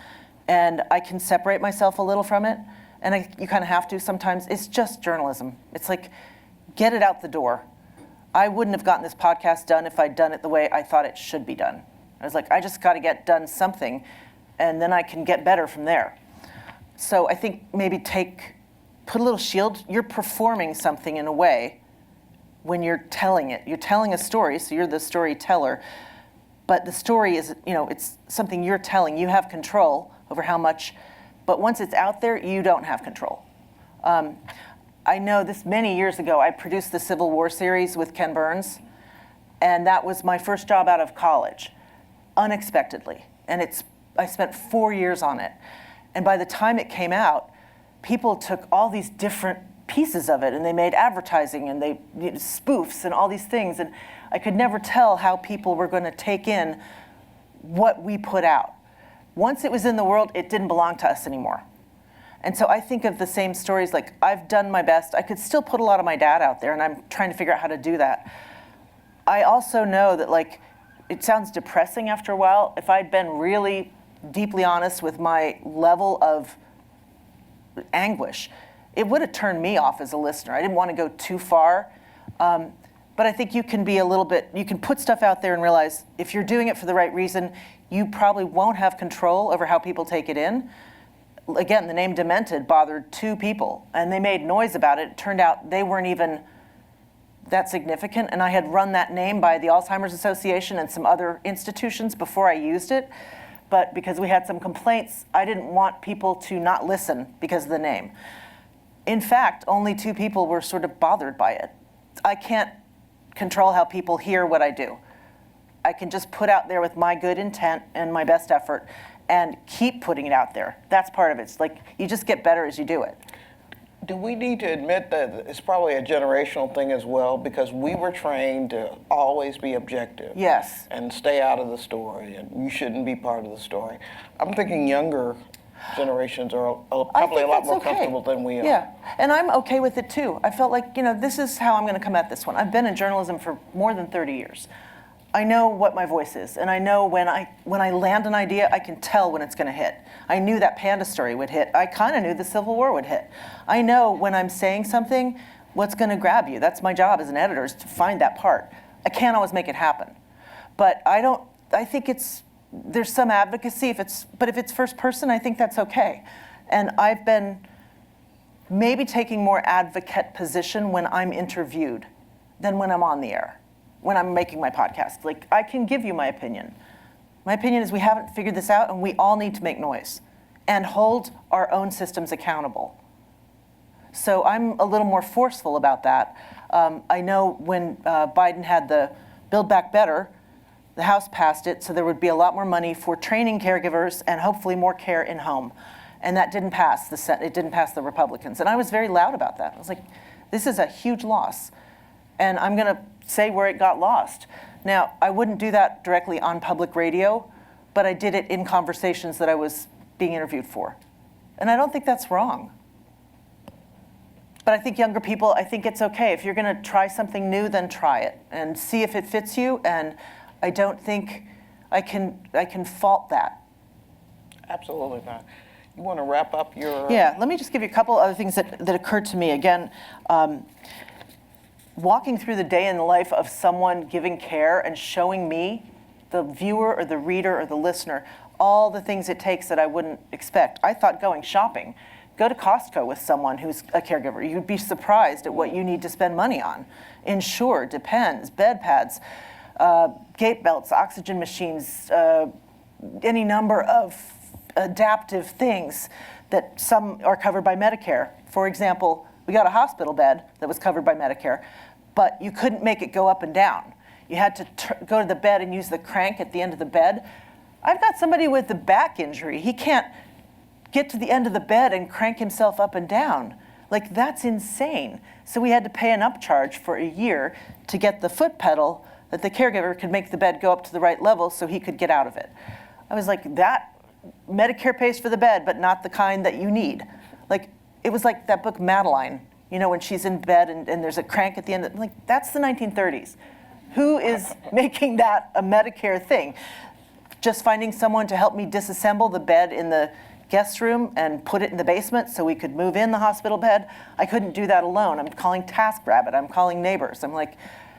B: and I can separate myself a little from it. And you kind of have to sometimes. It's just journalism. It's get it out the door. I wouldn't have gotten this podcast done if I'd done it the way I thought it should be done. I was I just got to get done something, and then I can get better from there. So I think maybe put a little shield. You're performing something in a way when you're telling it. You're telling a story, so you're the storyteller. But the story is, it's something you're telling. You have control over how much, but once it's out there, you don't have control. I know this many years ago, I produced the Civil War series with Ken Burns, and that was my first job out of college, unexpectedly. And I spent 4 years on it. And by the time it came out, people took all these different pieces of it, and they made advertising, and they spoofs and all these things. And I could never tell how people were going to take in what we put out. Once it was in the world, it didn't belong to us anymore. And so I think of the same stories, I've done my best. I could still put a lot of my dad out there, and I'm trying to figure out how to do that. I also know that it sounds depressing after a while. If I'd been really deeply honest with my level of anguish, it would have turned me off as a listener. I didn't want to go too far. But I think you can you can put stuff out there and realize if you're doing it for the right reason, you probably won't have control over how people take it in. Again, the name Demented bothered 2 people, and they made noise about it. It turned out they weren't even that significant, and I had run that name by the Alzheimer's Association and some other institutions before I used it. But because we had some complaints, I didn't want people to not listen because of the name. In fact, only 2 people were sort of bothered by it. I can't control how people hear what I do. I can just put out there with my good intent and my best effort and keep putting it out there. That's part of it. It's you just get better as you do it.
A: Do we need to admit that it's probably a generational thing as well, because we were trained to always be objective?
B: Yes.
A: And stay out of the story, and you shouldn't be part of the story. I'm thinking younger generations are probably a lot more comfortable than we are.
B: Yeah, and I'm okay with it too. I felt this is how I'm going to come at this one. I've been in journalism for more than 30 years. I know what my voice is, and I know when I land an idea, I can tell when it's going to hit. I knew that panda story would hit. I kind of knew the Civil War would hit. I know when I'm saying something, what's going to grab you. That's my job as an editor, is to find that part. I can't always make it happen, but I think there's some advocacy but if it's first person, I think that's okay. And I've been maybe taking more advocate position when I'm interviewed than when I'm on the air, when I'm making my podcast. I can give you my opinion. My opinion is we haven't figured this out, and we all need to make noise and hold our own systems accountable. So I'm a little more forceful about that. I know when Biden had the Build Back Better, the House passed it, so there would be a lot more money for training caregivers and hopefully more care in home. And that didn't pass it didn't pass the Republicans. And I was very loud about that. I was this is a huge loss. And I'm going to say where it got lost. Now, I wouldn't do that directly on public radio, but I did it in conversations that I was being interviewed for. And I don't think that's wrong. But I think younger people, I think it's okay. If you're going to try something new, then try it and see if it fits you. And I don't think I can fault that.
A: Absolutely not. You want to wrap up your...
B: Yeah, let me just give you a couple other things that occurred to me. Again, walking through the day in the life of someone giving care and showing me, the viewer or the reader or the listener, all the things it takes that I wouldn't expect. I thought going shopping Go to Costco with someone who's a caregiver. You'd be surprised at what you need to spend money on. Insure, Depends, bed pads, gait belts, oxygen machines, any number of adaptive things that some are covered by Medicare. For example, we got a hospital bed that was covered by Medicare, but you couldn't make it go up and down. You had to go to the bed and use the crank at the end of the bed. I've got somebody with a back injury. He can't get to the end of the bed and crank himself up and down. Like, that's insane. So we had to pay an upcharge for a year to get the foot pedal that the caregiver could make the bed go up to the right level so he could get out of it. I was like, that Medicare pays for the bed, but not the kind that you need. Like, it was like that book Madeline, you know, when she's in bed and there's a crank at the end. Like, that's the 1930s. Who is making that a Medicare thing? Just finding someone to help me disassemble the bed in the guest room and put it in the basement so we could move in the hospital bed. I couldn't do that alone. I'm calling TaskRabbit. I'm calling neighbors. I'm like,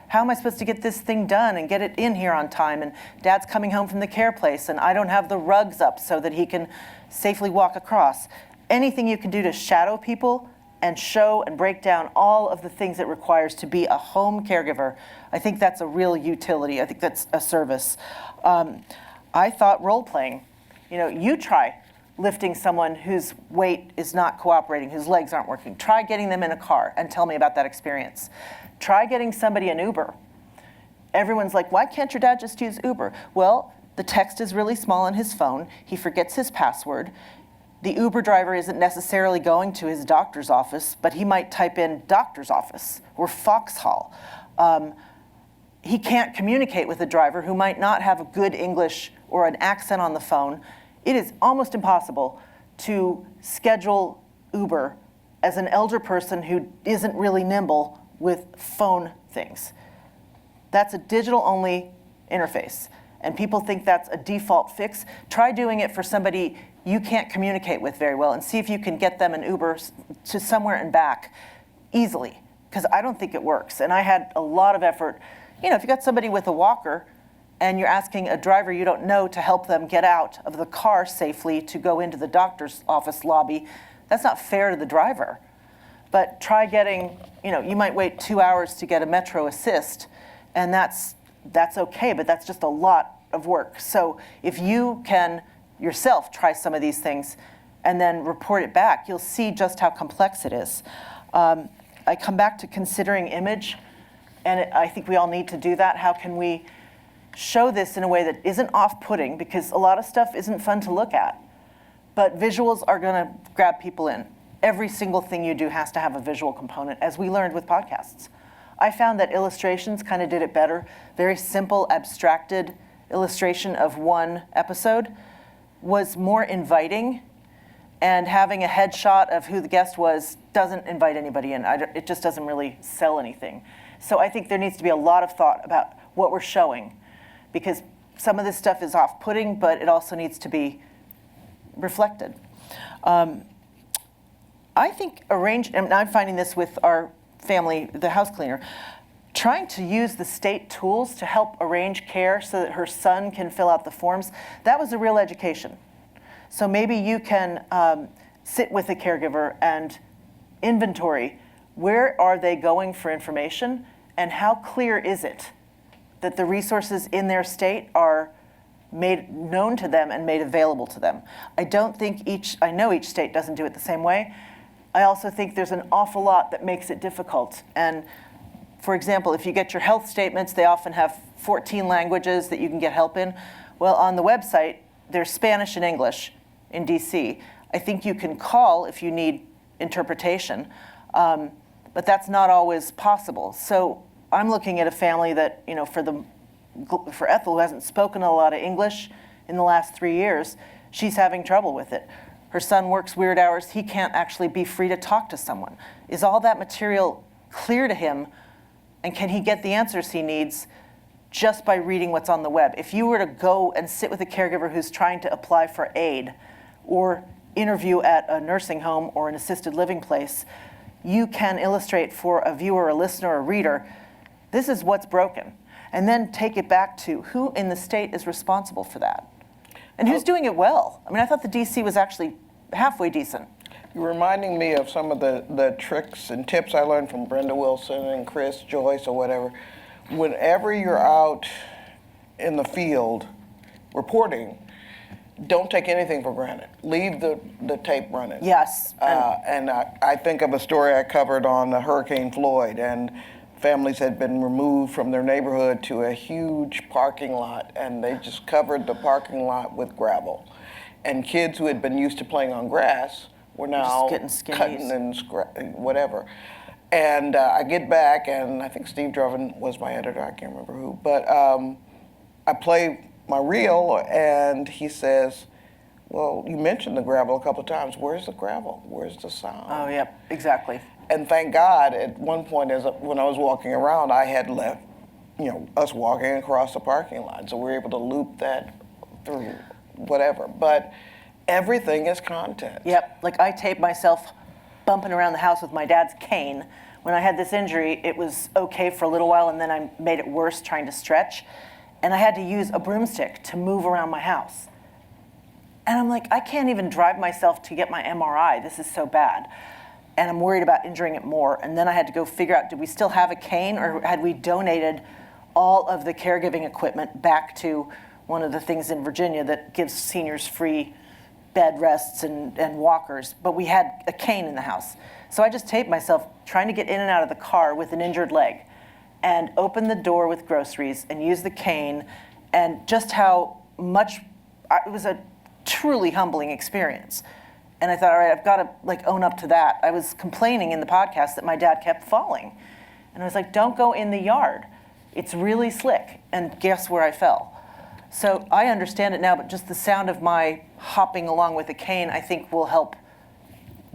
B: how am I supposed to get this thing done and get it in here on time? And Dad's coming home from the care place and I don't have the rugs up so that he can safely walk across. Anything you can do to shadow people and show and break down all of the things it requires to be a home caregiver, I think that's a real utility. I think that's a service. I thought role-playing. You know, you try lifting someone whose weight is not cooperating, whose legs aren't working. Try getting them in a car and tell me about that experience. Try getting somebody an Uber. Everyone's like, why can't your dad just use Uber? Well, the text is really small on his phone. He forgets his password. The Uber driver isn't necessarily going to his doctor's office, but he might type in doctor's office or Foxhall. He can't communicate with a driver who might not have a good English or an accent on the phone. It is almost impossible to schedule Uber as an elder person who isn't really nimble with phone things. That's a digital-only interface, and people think that's a default fix. Try doing it for somebody you can't communicate with very well and see if you can get them an Uber to somewhere and back easily, because I don't think it works. And I had a lot of effort. You know, if you got somebody with a walker and you're asking a driver you don't know to help them get out of the car safely to go into the doctor's office lobby, that's not fair to the driver. But try getting, you know, you might wait 2 hours to get a Metro Assist, and that's okay, but that's just a lot of work. So if you can yourself try some of these things and then report it back, you'll see just how complex it is. I come back to considering image, and I think we all need to do that. How can we show this in a way that isn't off-putting, because a lot of stuff isn't fun to look at, but visuals are gonna grab people in. Every single thing you do has to have a visual component, as we learned with podcasts. I found that illustrations kind of did it better. Very simple, abstracted illustration of one episode was more inviting, and having a headshot of who the guest was doesn't invite anybody in. It just doesn't really sell anything. So I think there needs to be a lot of thought about what we're showing, because some of this stuff is off-putting, but it also needs to be reflected. I think and I'm finding this with our family, the house cleaner, trying to use the state tools to help arrange care so that her son can fill out the forms, that was a real education. So maybe you can sit with a caregiver and inventory, where are they going for information, and how clear is it that the resources in their state are made known to them and made available to them. I know each state doesn't do it the same way. I also think there's an awful lot that makes it difficult. And for example, if you get your health statements, they often have 14 languages that you can get help in. Well, on the website, there's Spanish and English in DC. I think you can call if you need interpretation, but that's not always possible. So I'm looking at a family that, you know, for Ethel, who hasn't spoken a lot of English in the last 3 years, she's having trouble with it. Her son works weird hours. He can't actually be free to talk to someone. Is all that material clear to him, and can he get the answers he needs just by reading what's on the web? If you were to go and sit with a caregiver who's trying to apply for aid or interview at a nursing home or an assisted living place, you can illustrate for a viewer, a listener, a reader, this is what's broken. And then take it back to who in the state is responsible for that. And who's doing it well? I mean, I thought the DC was actually halfway decent.
A: You're reminding me of some of the tricks and tips I learned from Brenda Wilson and Chris Joyce or whatever. Whenever you're out in the field reporting, don't take anything for granted. Leave the tape running.
B: Yes.
A: And I think of a story I covered on Hurricane Floyd, and families had been removed from their neighborhood to a huge parking lot, and they just covered the parking lot with gravel. And kids who had been used to playing on grass were now
B: just getting
A: cutting and whatever. And I get back, and I think Steve Druven was my editor, I can't remember who, but I play my reel, and he says, well, you mentioned the gravel a couple of times. Where's the gravel? Where's the sound?
B: Oh, yeah, exactly.
A: And thank God, at one point, when I was walking around, I had left, us walking across the parking lot, so we were able to loop that through whatever. But everything is content.
B: Yep, like I taped myself bumping around the house with my dad's cane. When I had this injury, it was okay for a little while, and then I made it worse trying to stretch. And I had to use a broomstick to move around my house. And I'm like, I can't even drive myself to get my MRI. This is so bad. And I'm worried about injuring it more. And then I had to go figure out, did we still have a cane, or had we donated all of the caregiving equipment back to one of the things in Virginia that gives seniors free bed rests and walkers? But we had a cane in the house. So I just taped myself trying to get in and out of the car with an injured leg, and open the door with groceries and use the cane, and just how much, it was a truly humbling experience. And I thought, all right, I've got to own up to that. I was complaining in the podcast that my dad kept falling. And I was like, don't go in the yard. It's really slick. And guess where I fell? So I understand it now, but just the sound of my hopping along with a cane, I think will help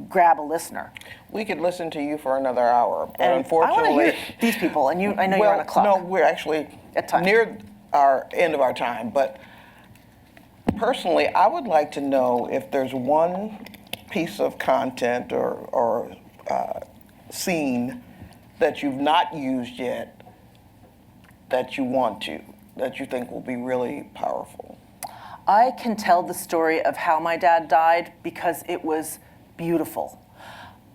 B: grab a listener.
A: We could listen to you for another hour, but
B: And
A: unfortunately...
B: I want to hear these people, and I know you're on a clock.
A: No, we're actually
B: At time.
A: near our end of our time, but personally, I would like to know if there's one piece of content or scene that you've not used yet that you want to, that you think will be really powerful.
B: I can tell the story of how my dad died because it was beautiful.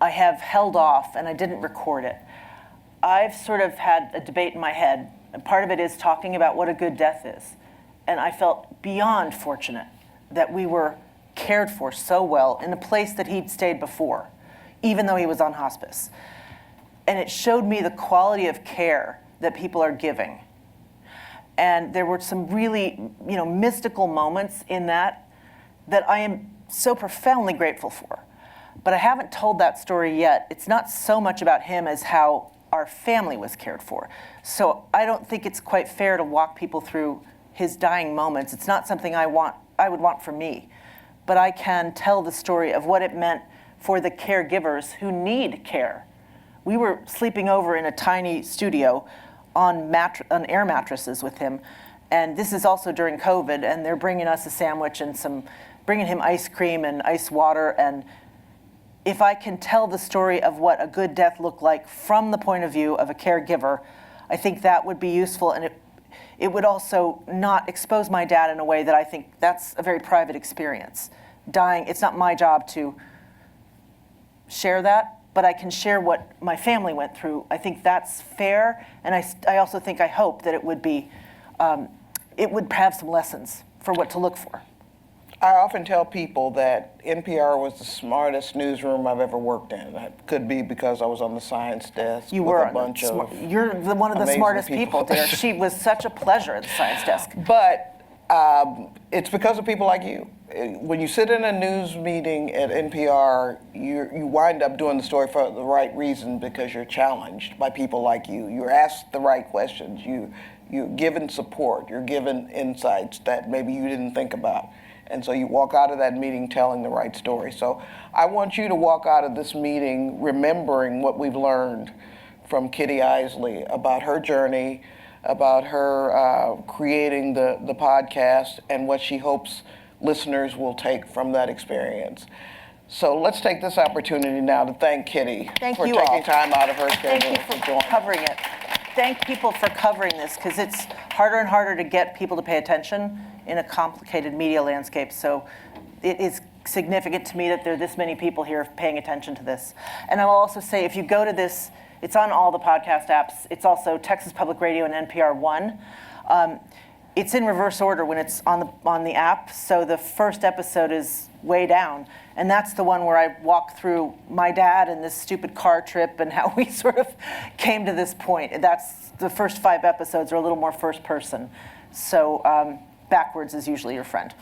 B: I have held off and I didn't record it. I've sort of had a debate in my head, and part of it is talking about what a good death is. And I felt beyond fortunate that we were cared for so well in a place that he'd stayed before, even though he was on hospice. And it showed me the quality of care that people are giving. And there were some really, mystical moments in that I am so profoundly grateful for. But I haven't told that story yet. It's not so much about him as how our family was cared for. So I don't think it's quite fair to walk people through his dying moments. It's not something I would want for me. But I can tell the story of what it meant for the caregivers who need care. We were sleeping over in a tiny studio on air mattresses with him. And this is also during COVID, and they're bringing us a sandwich and bringing him ice cream and ice water. And if I can tell the story of what a good death looked like from the point of view of a caregiver, I think that would be useful. And it would also not expose my dad in a way that I think that's a very private experience. Dying, it's not my job to share that, but I can share what my family went through. I think that's fair, and I also think, I hope that it would be, it would have some lessons for what to look for.
A: I often tell people that NPR was the smartest newsroom I've ever worked in. That could be because I was on the science desk
B: You
A: with
B: were
A: a bunch of
B: You're one of the
A: amazing
B: smartest people there. She was such a pleasure at the science desk.
A: But it's because of people like you. When you sit in a news meeting at NPR, you wind up doing the story for the right reason because you're challenged by people like you. You're asked the right questions. You're given support. You're given insights that maybe you didn't think about. And so you walk out of that meeting telling the right story. So I want you to walk out of this meeting remembering what we've learned from Kitty Eisele about her journey, about her creating the podcast, and what she hopes listeners will take from that experience. So let's take this opportunity now to thank Kitty for
B: you
A: taking
B: all.
A: time out of her schedule
B: Thank you
A: to
B: for
A: join.
B: covering it. Thank people for covering this, because it's harder and harder to get people to pay attention in a complicated media landscape. So it is significant to me that there are this many people here paying attention to this. And I will also say, if you go to this, it's on all the podcast apps. It's also Texas Public Radio and NPR One. It's in reverse order when it's on the app. So the first episode is way down, and that's the one where I walk through my dad and this stupid car trip and how we sort of came to this point. That's the first 5 episodes are a little more first person. So backwards is usually your friend.